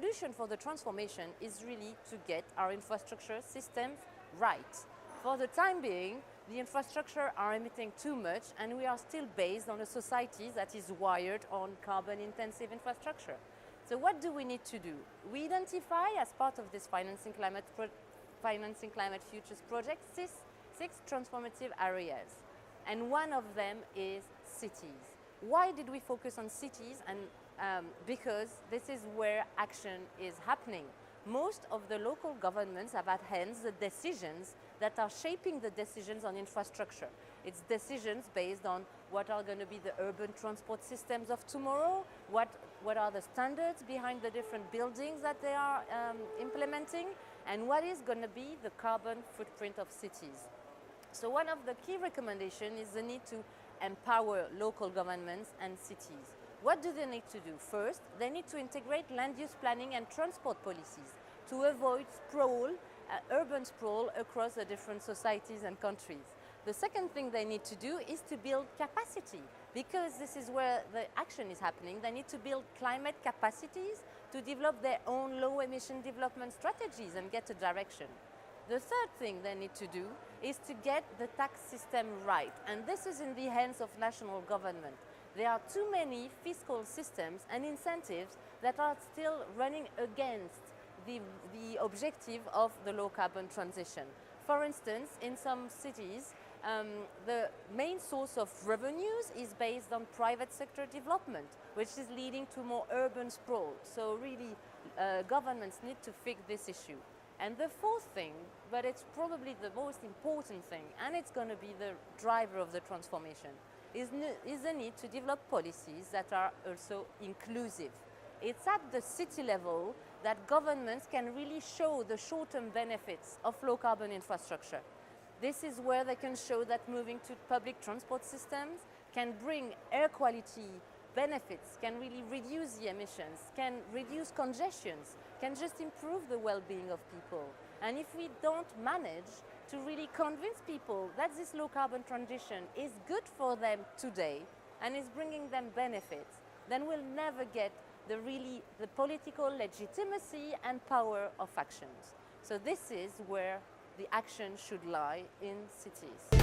solution for the transformation is really to get our infrastructure systems right. For the time being, the infrastructure are emitting too much, and we are still based on a society that is wired on carbon-intensive infrastructure. So what do we need to do? We identify, as part of this Financing Climate Futures project, six transformative areas. And one of them is cities. Why did we focus on cities? And because this is where action is happening. Most of the local governments have at hand the decisions that are shaping the decisions on infrastructure. It's decisions based on what are going to be the urban transport systems of tomorrow, what are the standards behind the different buildings that they are implementing, and what is going to be the carbon footprint of cities. So one of the key recommendations is the need to empower local governments and cities. What do they need to do? First, they need to integrate land use planning and transport policies to avoid sprawl, urban sprawl across the different societies and countries. The second thing they need to do is to build capacity, because this is where the action is happening. They need to build climate capacities to develop their own low-emission development strategies and get a direction. The third thing they need to do is to get the tax system right, and this is in the hands of national government. There are too many fiscal systems and incentives that are still running against the objective of the low-carbon transition. For instance, in some cities, the main source of revenues is based on private sector development, which is leading to more urban sprawl. So really, governments need to fix this issue. And the fourth thing, but it's probably the most important thing, and it's going to be the driver of the transformation, is the need to develop policies that are also inclusive. It's at the city level that governments can really show the short-term benefits of low-carbon infrastructure. This is where they can show that moving to public transport systems can bring air quality benefits, can really reduce the emissions, can reduce congestions, can just improve the well-being of people. And if we don't manage to really convince people that this low-carbon transition is good for them today and is bringing them benefits, then we'll never get the political legitimacy and power of actions. So this is where the action should lie in cities.